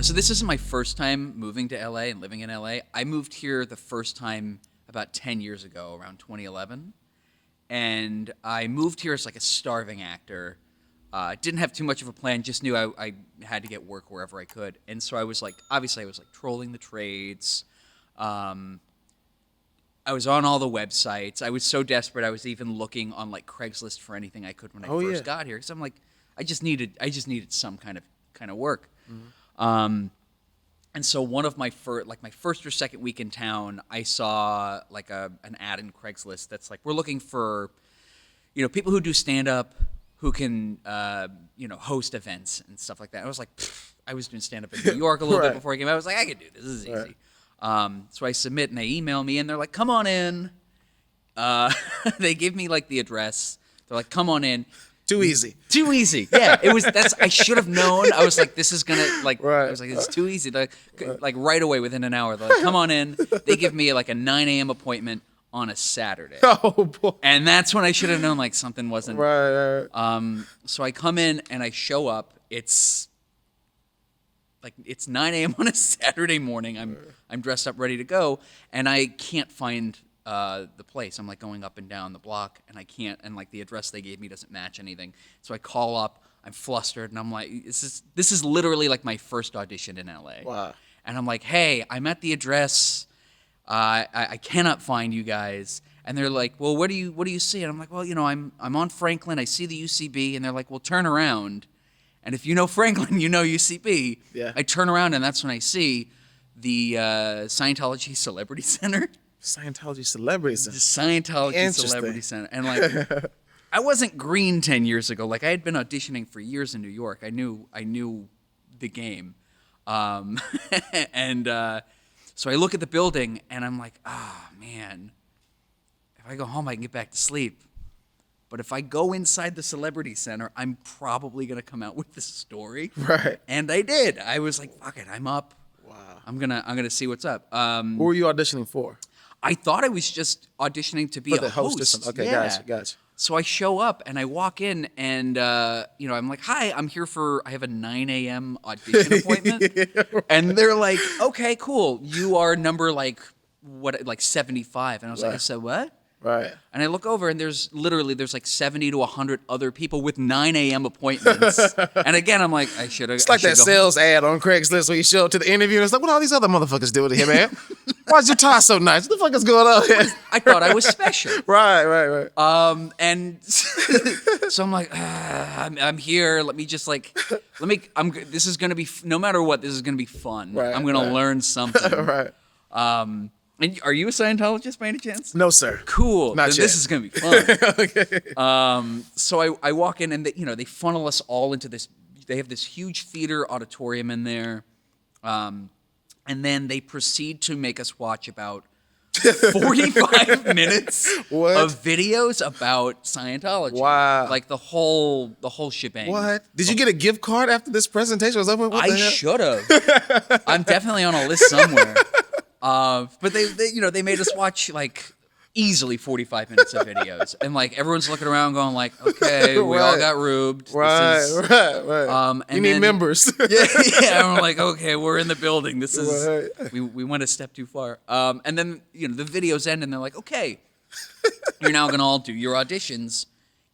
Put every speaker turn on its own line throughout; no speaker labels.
So this isn't my first time moving to LA and living in LA. I moved here the first time about 10 years ago, around 2011. And I moved here as like a starving actor. Didn't have too much of a plan, just knew I had to get work wherever I could. And so I was like, obviously I was like trolling the trades. I was on all the websites. I was so desperate. I was even looking on like Craigslist for anything I could when I first got here. Because I'm like, I just needed some kind of work. Mm-hmm. And so one of my first or second week in town, I saw like an ad in Craigslist that's like, we're looking for, people who do stand up, who can, host events and stuff like that. I was like, I was doing stand up in New York a little bit before I came out. I was like, I could do this. This is easy. Right. So I submit and they email me and they're like, come on in. They give me like the address. They're like, come on in.
Too easy.
Yeah, I should have known. I was like, this is gonna I was like, it's too easy. Like right away within an hour, they're like, come on in. They give me like a 9 a.m. appointment on a Saturday. Oh boy. And that's when I should have known like something wasn't
right.
So I come in and I show up. It's 9 a.m. on a Saturday morning. I'm dressed up, ready to go, and I can't find the place. I'm like going up and down the block, and I can't. And like the address they gave me doesn't match anything. So I call up. I'm flustered, and I'm like, this is literally like my first audition in LA.
Wow.
And I'm like, hey, I'm at the address. I cannot find you guys. And they're like, well, what do you see? And I'm like, well, I'm on Franklin. I see the UCB, and they're like, well, turn around. And if you know Franklin, you know UCB. Yeah. I turn around, and that's when I see the Scientology Celebrity Center.
Scientology Celebrity Center.
The Scientology Celebrity Center. And like, I wasn't green 10 years ago. Like, I had been auditioning for years in New York. I knew the game. So I look at the building, and I'm like, man, if I go home, I can get back to sleep. But if I go inside the Celebrity Center, I'm probably going to come out with this story.
Right.
And I did. I was like, fuck it, I'm up.
Wow.
I'm gonna see what's up.
What were you auditioning for?
I thought I was just auditioning to be
a host. Okay,
yeah.
Gotcha.
So I show up and I walk in and I'm like, hi, I'm here I have a 9 a.m. audition appointment. Yeah, right. And they're like, okay, cool. You are number like 75. And I was like, I said, what?
Right.
And I look over and there's like 70 to 100 other people with 9 a.m. appointments. And again, I'm like, I should have.
It's like that sales ad on Craigslist where you show up to the interview and it's like, what are all these other motherfuckers doing here, man? Why's your tie so nice? What the fuck is going on here?
I thought I was special.
Right.
And so I'm like, I'm here. Let me just this is going to be, no matter what, this is going to be fun.
Right,
I'm going to learn something.
Right.
And are you a Scientologist by any chance?
No, sir.
Cool.
Not yet.
This is going to be fun.
Okay.
So I walk in and they funnel us all into this. They have this huge theater auditorium in there. And then they proceed to make us watch about 45 minutes of videos about Scientology.
Wow.
Like the whole shebang.
What? Did you get a gift card after this presentation? Was over?
I should have. I'm definitely on a list somewhere. But they made us watch like easily 45 minutes of videos, and like everyone's looking around going like, okay, we all got rubed.
Right. You need members.
yeah. And we're like, okay, we're in the building. This is we went a step too far. And then the videos end, and they're like, okay, you're now gonna all do your auditions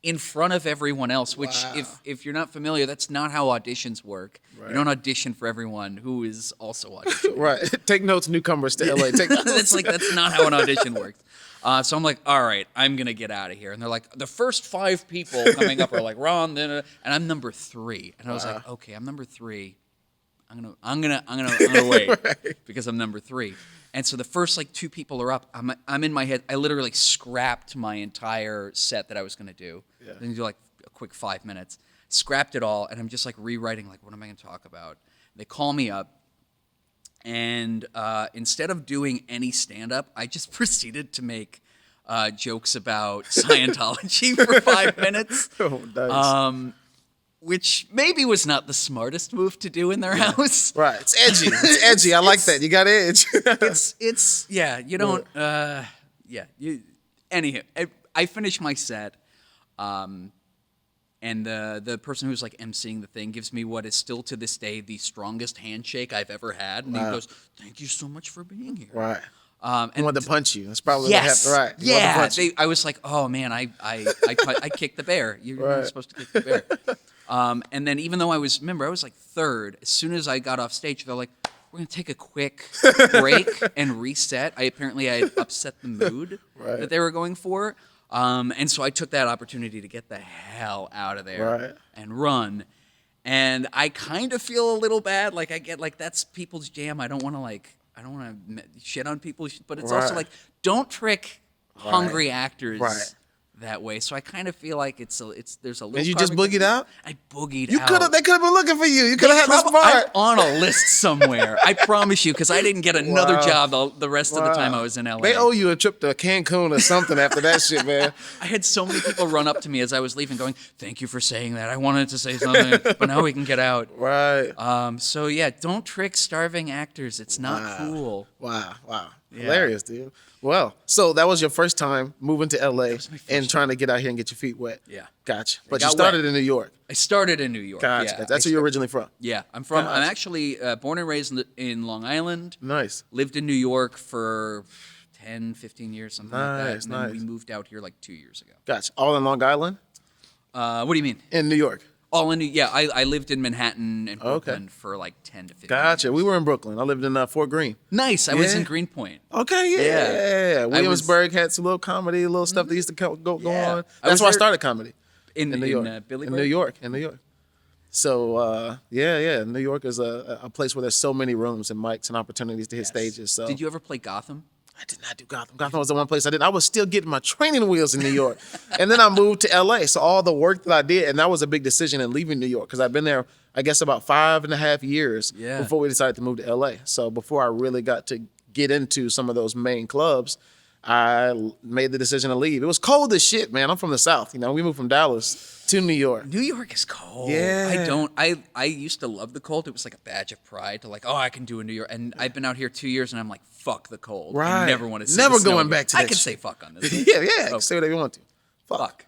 in front of everyone else, which if you're not familiar, that's not how auditions work. Right. You don't audition for everyone who is also auditioning.
Right. Take notes, newcomers to LA. Take notes.
That's not how an audition works. So I'm like, all right, I'm gonna get out of here. And they're like, the first 5 people coming up are like Ron, and I'm number 3. And I was like, okay, I'm number 3. I'm gonna wait because I'm number 3. And so the first 2 people are up. I'm in my head. I literally scrapped my entire set that I was gonna do. Yeah. Then do a quick 5 minutes. Scrapped it all, and I'm just rewriting what am I gonna talk about? They call me up, and instead of doing any stand-up, I just proceeded to make jokes about Scientology for 5 minutes. Oh, nice. Which maybe was not the smartest move to do in their house.
Right. It's edgy. It's edgy. I like that. You got edge.
You don't, Anyhow, I finished my set. And the person who's like emceeing the thing gives me what is still to this day the strongest handshake I've ever had. And he goes, "Thank you so much for being here."
Right.
And
He wanted to punch you. That's probably
yes,
what happened. Right. He wanted to
yeah.
punch you.
I was like, "Oh man, I kicked the bear. You're not supposed to kick the bear." And then even though I was like third. As soon as I got off stage, they're like, "We're gonna take a quick break and reset." I had upset the mood that they were going for. And so I took that opportunity to get the hell out of there and run. And I kind of feel a little bad. Like I get like that's people's jam. I don't want to shit on people, but it's also like don't trick hungry actors that way. So I kind of feel like there's a little.
And you just boogied out?
I boogied out.
They could have been looking for you. You could have had this part.
I'm on a list somewhere. I promise you, because I didn't get another job the rest of the time I was in LA.
They owe you a trip to Cancun or something after that shit, man.
I had so many people run up to me as I was leaving going, "Thank you for saying that. I wanted to say something, but now we can get out."
Right.
So yeah, don't trick starving actors. It's not cool.
Wow. Yeah. Hilarious, dude. Well, so that was your first time moving to LA and trying to get out here and get your feet wet.
Yeah.
Gotcha. But you started in New York.
I started in New York.
Gotcha.
Yeah.
That's where you're originally from.
Yeah, I'm actually born and raised in Long Island.
Nice.
Lived in New York for 10, 15 years, something like that. And then
Nice.
we moved out here like 2 years ago.
Gotcha. All in Long Island?
What do you mean?
In New York.
All in, yeah. I lived in Manhattan and Brooklyn for like 10 to 15
Gotcha.
years.
We were in Brooklyn. I lived in Fort Greene.
Nice. I was in Greenpoint.
Okay, yeah. Williamsburg had some little comedy, little stuff that used to go on. That's where I started comedy.
In
New York.
Billy
In New York. So, New York is a place where there's so many rooms and mics and opportunities to hit stages. So,
Did you ever play Gotham?
I did not do Gotham. Gotham was the one place I did. I was still getting my training wheels in New York. And then I moved to LA. So all the work that I did, and that was a big decision in leaving New York because I've been there, I guess, about 5.5 years before we decided to move to LA. So before I really got to get into some of those main clubs, I made the decision to leave. It was cold as shit, man. I'm from the South. You know, we moved from Dallas to New York.
New York is cold.
Yeah.
I used to love the cold. It was like a badge of pride to like, oh, I can do a New York. And I've been out here 2 years and I'm like, fuck the cold.
Right.
I never want to see
Never
the snow
going
again.
back to
I
that
can
shit.
say fuck on this.
Yeah. Say whatever you want to.
Fuck.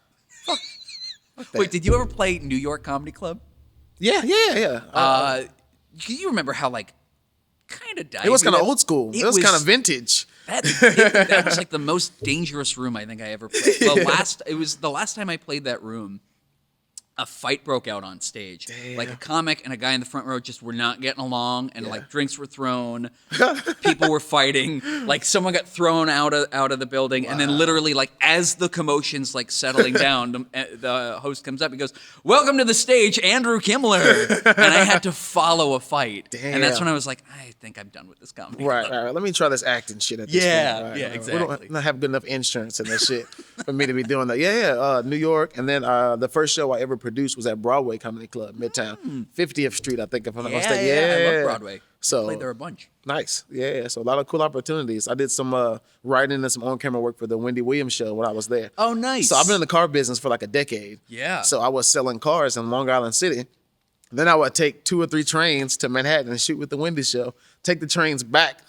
Wait, did you ever play New York Comedy Club?
Yeah.
You remember how like kind of
it was kind of old school. It was kind of vintage.
That was like the most dangerous room I think I ever played. The last time I played that room, a fight broke out on stage.
Damn.
Like a comic and a guy in the front row just were not getting along, and like drinks were thrown, people were fighting. Like someone got thrown out of the building, and then literally like as the commotion's like settling down, the host comes up and goes, "Welcome to the stage, Andrew Kimler," and I had to follow a fight.
Damn.
And that's when I was like, I think I'm done with this comedy.
Right. Let me try this acting shit at this point. Right.
Exactly.
We don't have good enough insurance and that shit for me to be doing that. New York, and then the first show I ever produced was at Broadway Comedy Club, Midtown, 50th Street, I think, if I'm not mistaken.
I love Broadway.
So
I played there a bunch.
Nice. Yeah. So a lot of cool opportunities. I did some writing and some on-camera work for the Wendy Williams show when I was there.
Oh, nice.
So I've been in the car business for like a decade.
Yeah.
So I was selling cars in Long Island City. Then I would take 2 or 3 trains to Manhattan and shoot with the Wendy show, take the trains back,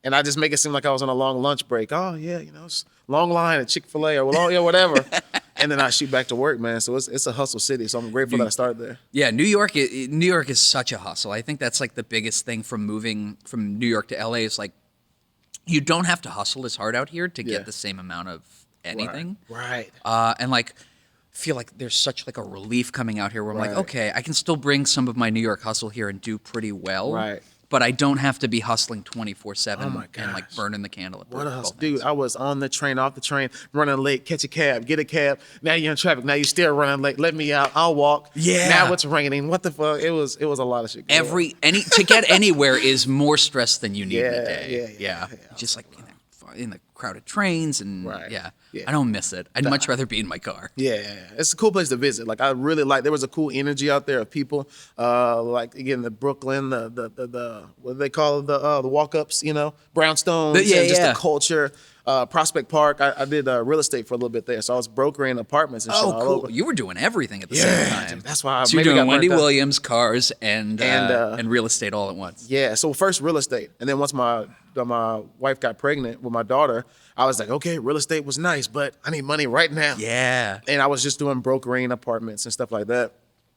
and I just make it seem like I was on a long lunch break. Oh, yeah, it's long line at Chick-fil-A or whatever. And then I shoot back to work, man. So it's a hustle city. So I'm grateful that I started there.
Yeah, New York is such a hustle. I think that's like the biggest thing from moving from New York to LA is like you don't have to hustle as hard out here to get the same amount of anything.
Right.
And like feel like there's such like a relief coming out here where I'm like, okay, I can still bring some of my New York hustle here and do pretty well.
Right.
But I don't have to be hustling 24/7
Oh my
and like
gosh.
burning the candle at both
What a hustle.
ends.
Dude, I was on the train, off the train, running late, catch a cab, get a cab. Now you're in traffic. Now you're still running late. Let me out. I'll walk.
Yeah.
Now it's raining. What the fuck? It was a lot of shit. going on.
To get anywhere is more stress than you need in a day.
Yeah.
Just like in the crowded trains and
Yeah.
I don't miss it. I'd much rather be in my car.
Yeah. It's a cool place to visit. Like I really like. There was a cool energy out there of people. Like again, the Brooklyn, the what do they call it? The walk-ups, brownstones, and just the culture. Prospect Park. I did real estate for a little bit there, so I was brokering apartments and shit all
cool.
over.
You were doing everything at the same time.
Dude, that's why.
So you're
maybe
doing
got
Wendy
burnt out.
Williams, cars, and real estate all at once.
Yeah, so first real estate, and then once my wife got pregnant with my daughter, I was like, okay, real estate was nice, but I need money right now.
Yeah.
And I was just doing brokering apartments and stuff like that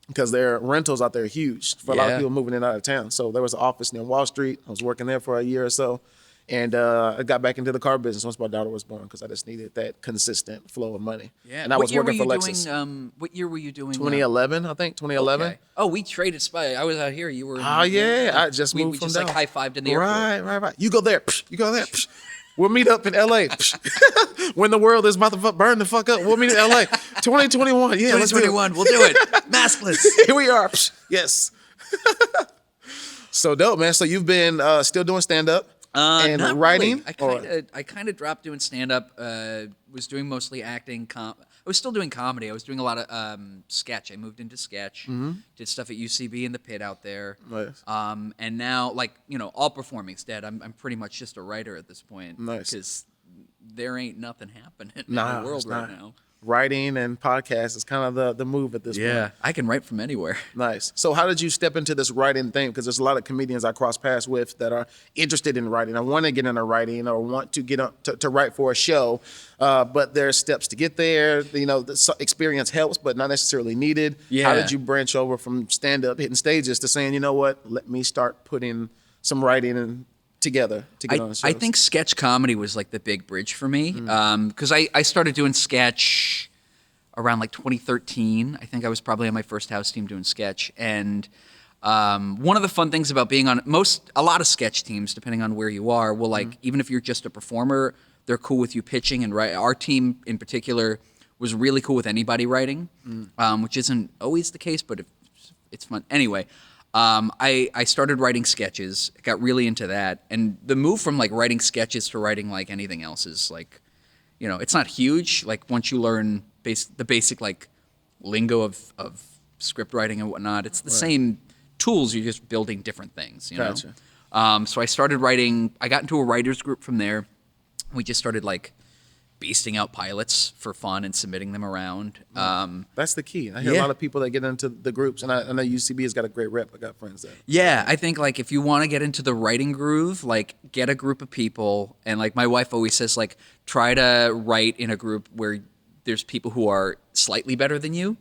because their rentals out there are huge for a lot of people moving in and out of town. So there was an office near Wall Street. I was working there for a year or so. And I got back into the car business once my daughter was born because I just needed that consistent flow of money.
Yeah.
And I was working for Lexus.
What year were you doing?
2011, I think, 2011.
Okay. Oh, we traded spy. I was out here. You were.
Oh, yeah. I just moved
we
from
just
down.
like high-fived in the airport.
Right. You go there. You go there. We'll meet up in LA. When the world is about to burn the fuck up, we'll meet in LA. 2021. Yeah,
2021. We'll do it. Maskless.
Here we are. Yes. So dope, man. So you've been still doing stand-up and
Not
writing?
Really. I kind of dropped doing stand-up. Was doing mostly acting. I was still doing comedy. I was doing a lot of sketch. I moved into sketch. Did stuff at UCB in the pit out there.
Nice.
And now, all performing's dead. I'm pretty much just a writer at this point.
Nice.
Because there ain't nothing happening in
Nah,
the world
it's
right
not.
now.
Writing and podcast is kind of the move at this point.
I can write from anywhere.
Nice. So how did you step into this writing thing? Because there's a lot of comedians I cross paths with that are interested in writing. I want to get into writing or want to get to write for a show, but there's steps to get there. The experience helps, but not necessarily needed.
Yeah.
How did you branch over from stand-up, hitting stages, to saying, you know what, let me start putting some writing and together to get on the shows?
I think sketch comedy was like the big bridge for me because I started doing sketch around like 2013. I think I was probably on my first house team doing sketch. And one of the fun things about being on a lot of sketch teams, depending on where you are, will even if you're just a performer, they're cool with you pitching and writing. Our team in particular was really cool with anybody writing, which isn't always the case, but it's fun. Anyway, I started writing sketches, got really into that. And the move from like writing sketches to writing like anything else is like, it's not huge. Like once you learn the basic like lingo of script writing and whatnot, it's the same tools. You're just building different things,
Gotcha.
So I started writing. I got into a writers group from there. We just started like beasting out pilots for fun and submitting them around.
That's the key. I hear a lot of people that get into the groups, and I know UCB has got a great rep. I got friends there.
Yeah, I think like if you want to get into the writing groove, like get a group of people, and like my wife always says, like try to write in a group where there's people who are slightly better than you.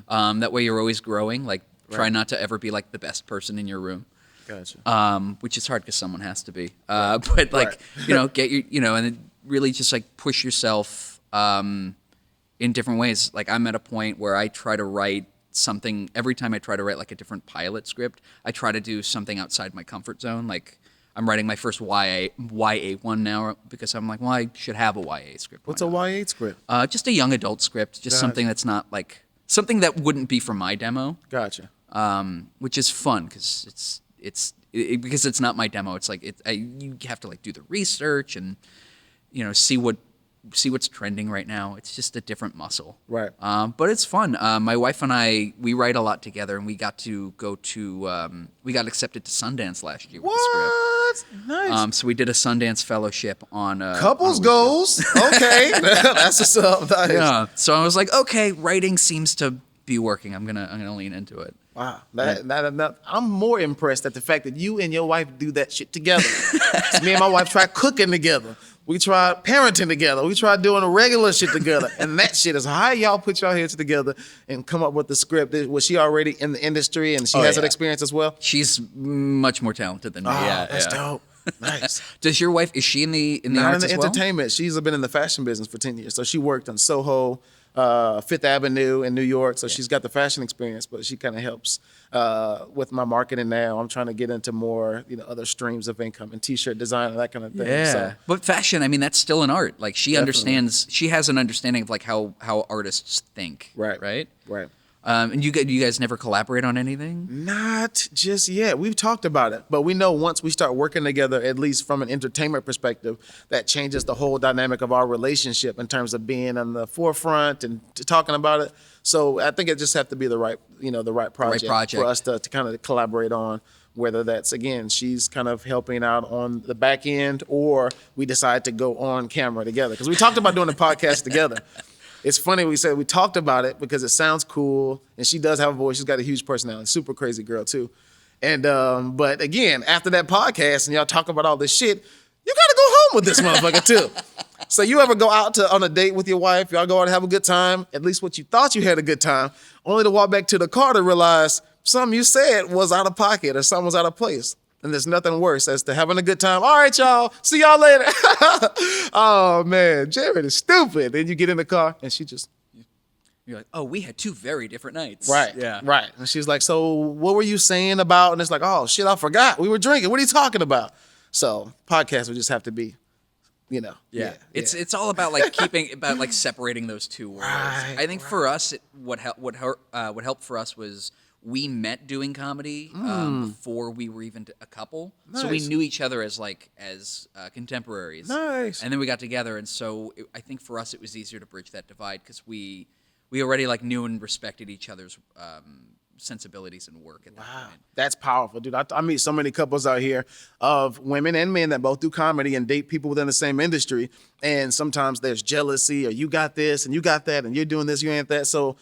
That way you're always growing. Like try not to ever be like the best person in your room.
Gotcha.
Which is hard because someone has to be. But like get your and then really just like push yourself in different ways. Like I'm at a point where I try to write something every time I try to write like a different pilot script. I try to do something outside my comfort zone. Like I'm writing my first YA one now because I'm like, well, I should have a YA script.
What's a YA script?
Just a young adult script. Just something that's not like something that wouldn't be for my demo.
Gotcha.
Which is fun because because it's not my demo. It's like you have to like do the research and see what's trending right now. It's just a different muscle.
Right.
But it's fun. My wife and I, we write a lot together, and we got to go to we got accepted to Sundance last year with the script.
Nice.
So we did a Sundance fellowship on
couples goals. Okay, that's what's up. Nice.
Yeah. So I was like, okay, writing seems to be working. I'm gonna lean into it.
Wow, I'm more impressed at the fact that you and your wife do that shit together. Me and my wife tried cooking together. We tried parenting together. We tried doing a regular shit together. And that shit is how y'all put your heads together and come up with the script. Was she already in the industry and she has that experience as well?
She's much more talented than me.
Oh, that's dope. Nice.
Does your wife, is she in the
Not
arts
in the
as well?
entertainment. She's been in the fashion business for 10 years. So she worked on Soho, Fifth Avenue in New York. So she's got the fashion experience, but she kind of helps with my marketing now. I'm trying to get into more, other streams of income and t-shirt design and that kind of thing.
Yeah.
So,
But fashion, I mean, that's still an art. Like she understands, she has an understanding of like how artists think.
Right.
And you guys never collaborate on anything?
Not just yet. We've talked about it, but we know once we start working together, at least from an entertainment perspective, that changes the whole dynamic of our relationship in terms of being on the forefront and talking about it. So I think it just have to be the right project for us to kind of collaborate on. Whether that's, again, she's kind of helping out on the back end, or we decide to go on camera together. Because we talked about doing a podcast together. It's funny we talked about it because it sounds cool, and she does have a voice. She's got a huge personality, super crazy girl too. And but again, after that podcast and y'all talk about all this shit, you got to go home with this motherfucker too. So you ever go out on a date with your wife, y'all go out and have a good time, at least what you thought you had a good time, only to walk back to the car to realize something you said was out of pocket or something was out of place. And there's nothing worse as to having a good time. All right, y'all, see y'all later. Oh, man, Jared is stupid. Then you get in the car and she just...
You're like, oh, we had 2 very different nights.
Right,
Yeah.
right. And she's like, so what were you saying about? And it's like, oh, shit, I forgot. We were drinking. What are you talking about? So podcasts would just have to be,
Yeah. It's all about like separating those 2 worlds.
Right,
I think for us, what helped for us was we met doing comedy before we were even a couple, so we
Nice.
knew each other as contemporaries.
Nice.
And then we got together, and so I think for us it was easier to bridge that divide because we already like knew and respected each other's sensibilities and work at that point.
That's powerful, dude. I meet so many couples out here of women and men that both do comedy and date people within the same industry. And sometimes there's jealousy or you got this and you got that and you're doing this, you ain't that. So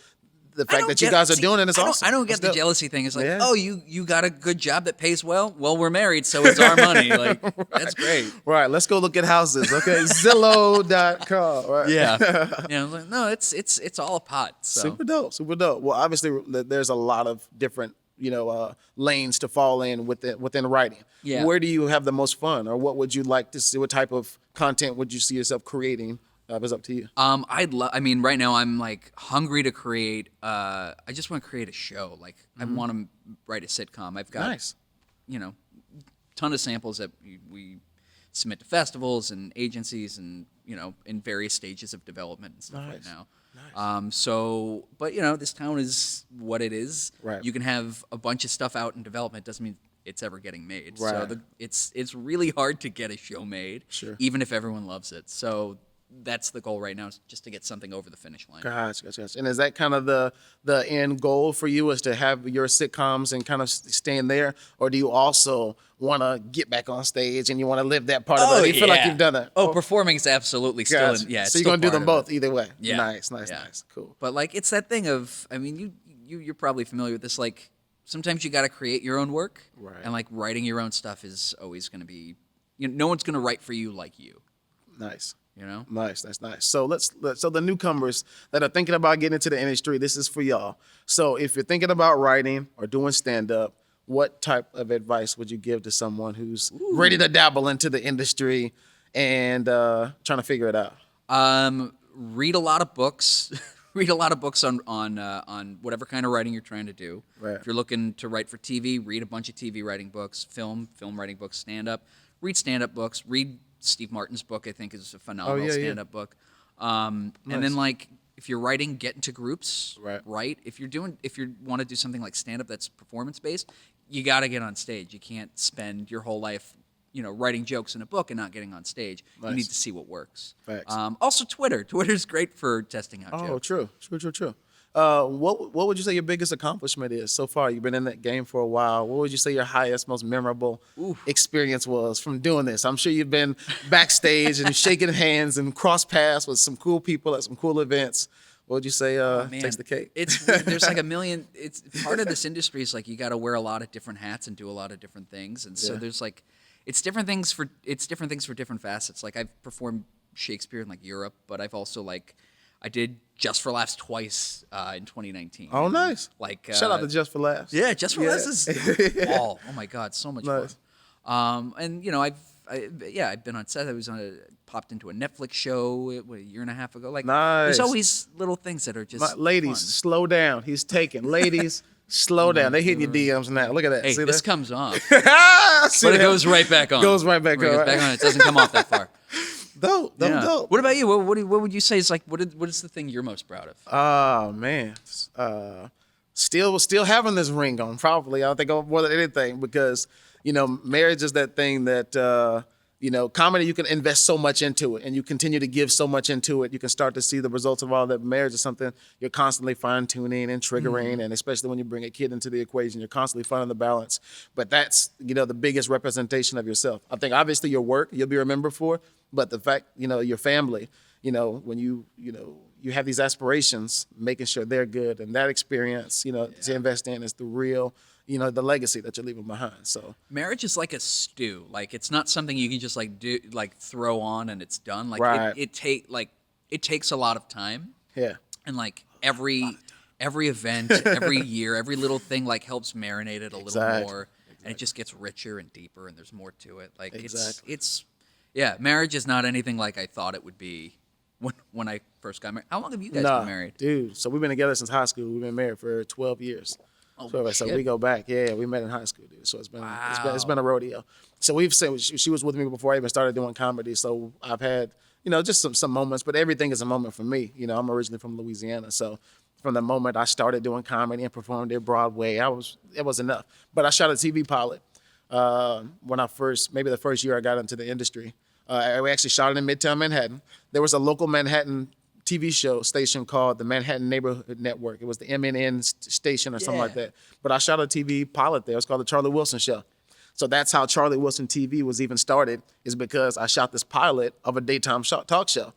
the fact that you guys are doing it is awesome.
I don't get
That's
the
dope.
jealousy thing. It's like,
Yeah.
oh, you got a good job that pays well? Well, we're married, so it's our money. Like, that's great.
Right, let's go look at houses. Okay, Zillow.com. Right.
Yeah. Like, no, it's all a pot. So.
Super dope, super dope. Well, obviously, there's a lot of different, lanes to fall in within writing.
Yeah.
Where do you have the most fun, or what would you like to see? What type of content would you see yourself creating? It's up to you.
I mean, right now I'm like hungry to create. I just want to create a show. Like, I want to write a sitcom. I've got,
Nice.
Ton of samples that we submit to festivals and agencies and, in various stages of development and stuff right now. But this town is what it is.
Right.
You can have a bunch of stuff out in development. Doesn't mean it's ever getting made.
Right.
So it's really hard to get a show made,
Sure.
even if everyone loves it. So that's the goal right now, is just to get something over the finish line.
Gotcha. And is that kind of the end goal for you, is to have your sitcoms and kind of staying there? Or do you also want to get back on stage and you want to live that part of it? You feel like you've done that?
Oh, performing is absolutely still
Gotcha.
in, yeah. it's
So you're
still
going to do
part
them
of
both either way?
Yeah.
Nice.
Yeah.
Cool.
But like, it's that thing of, I mean, you're probably familiar with this. Like, sometimes you got to create your own work,
Right.
and like writing your own stuff is always going to be, no one's going to write for you like you.
Nice.
Nice.
That's nice. So so the newcomers that are thinking about getting into the industry, this is for y'all. So if you're thinking about writing or doing stand-up, what type of advice would you give to someone who's ready to dabble into the industry and trying to figure it out?
Read a lot of books. Read a lot of books on whatever kind of writing you're trying to do.
Right.
If you're looking to write for TV, read a bunch of TV writing books, film writing books, stand-up. Read stand-up books. Read Steve Martin's book, I think, is a phenomenal stand-up book. And then, like, if you're writing, get into groups.
Right.
If you want to do something like stand-up that's performance-based, you got to get on stage. You can't spend your whole life, writing jokes in a book and not getting on stage.
Nice.
You need to see what works.
Facts.
Also, Twitter. Twitter's great for testing out jokes.
True. What would you say your biggest accomplishment is so far? You've been in that game for a while. What would you say your highest, most memorable experience was from doing this? I'm sure you've been backstage and shaking hands and cross paths with some cool people at some cool events. What would you say takes the cake?
There's like a million. It's part of this industry is like you got to wear a lot of different hats and do a lot of different things, and so there's like it's different things for different facets. Like, I've performed Shakespeare in like Europe, but I've also I did Just for Laughs twice in 2019.
Oh, nice.
Like,
shout out to Just for Laughs.
Yeah, Just for Laughs is ball. Oh my God, so much
Nice.
fun. And I've been on set. Popped into a Netflix show a year and a half ago. Like,
Nice.
there's always little things that are just
Ladies,
fun.
slow down. He's taking. Ladies, slow down. They hitting your DMs now. Look at that.
Hey,
See
this
that?
comes off,
See
but it
that?
goes right back on.
Goes right back on, right?
It doesn't come off that far.
Dope.
What about you? What would you say is like what is the thing you're most proud of?
Oh man, still having this ring on. Probably, I think more than anything, because marriage is that thing that comedy, you can invest so much into it, and you continue to give so much into it. You can start to see the results of all that. Marriage is something you're constantly fine tuning and triggering, and especially when you bring a kid into the equation, you're constantly finding the balance. But that's the biggest representation of yourself. I think obviously your work you'll be remembered for, but the fact your family, when you have these aspirations, making sure they're good, and that experience to invest in is the real the legacy that you're leaving behind. So
Marriage is like a stew. Like it's not something you can just throw on and it's done. Like
Right.
it takes a lot of time.
yeah,
And like every event, every year, every little thing like helps marinate it a little
Exactly.
more, and it just gets richer and deeper, and there's more to it. Like
Exactly.
it's marriage is not anything like I thought it would be when I first got married. How long have you guys been married?
dude. So we've been together since high school. We've been married for 12 years. So
shit.
we go back. Yeah, we met in high school, dude. So it's been a rodeo. So we've said she was with me before I even started doing comedy. So I've had just some moments, but everything is a moment for me. I'm originally from Louisiana, so from the moment I started doing comedy and performed at Broadway, it was enough. But I shot a TV pilot when maybe the first year I got into the industry. We actually shot it in Midtown Manhattan. There was a local Manhattan TV show station called the Manhattan Neighborhood Network. It was the MNN station or something like that. But I shot a TV pilot there. It was called The Charlie Wilson Show. So that's how Charlie Wilson TV was even started, is because I shot this pilot of a daytime talk show.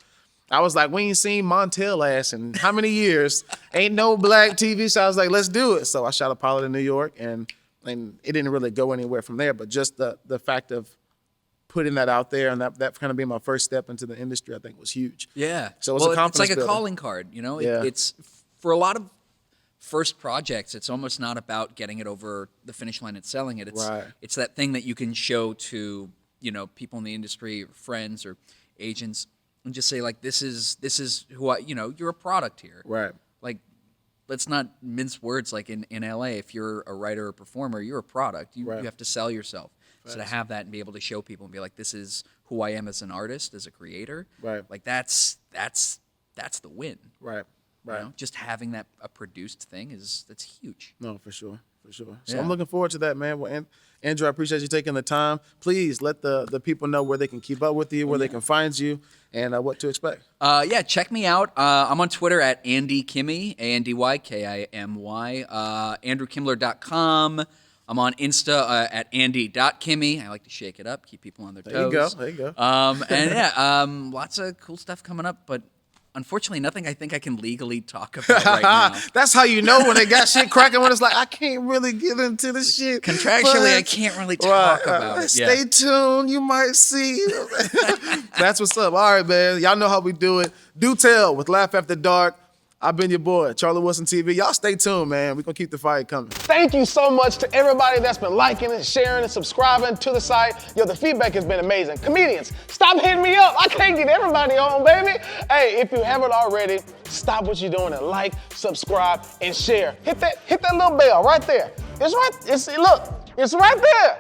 I was like, we ain't seen Montel ass in how many years? Ain't no black TV show. I was like, let's do it. So I shot a pilot in New York, and it didn't really go anywhere from there. But just the fact of putting that out there and that kind of being my first step into the industry, I think was huge.
Yeah.
So it's a confidence
it's like a
builder.
calling card,
Yeah.
It's for a lot of first projects, it's almost not about getting it over the finish line and selling it. It's
Right.
it's that thing that you can show to, people in the industry, or friends or agents, and just say like, this is who you're a product here.
Right.
Like, let's not mince words. Like in LA, if you're a writer or performer, you're a product. You
Right.
have to sell yourself. So to have that and be able to show people and be like, this is who I am as an artist, as a creator.
Right.
Like that's the win.
Right. Right.
Just having a produced thing that's huge.
No, for sure. So
Yeah.
I'm looking forward to that, man. Well, Andrew, I appreciate you taking the time. Please let the people know where they can keep up with you, where they can find you, and what to expect.
Check me out. I'm on Twitter at Andy Kimmy, AndyKimmy, AndrewKimler.com. I'm on Insta at Andy.Kimmy. I like to shake it up, keep people on their toes.
There you go.
Lots of cool stuff coming up, but unfortunately, nothing I think I can legally talk about right now.
That's how you know when they got shit cracking, when it's like, I can't really get into the shit.
Contractually, I can't really talk about it.
Stay tuned. You might see. That's what's up. All right, man. Y'all know how we do it. Do tell with Laugh After Dark. I've been your boy, Charlie Wilson TV. Y'all stay tuned, man. We're going to keep the fight coming.
Thank you so much to everybody that's been liking and sharing and subscribing to the site. The feedback has been amazing. Comedians, stop hitting me up. I can't get everybody on, baby. Hey, if you haven't already, stop what you're doing and like, subscribe, and share. Hit that little bell right there. It's right there.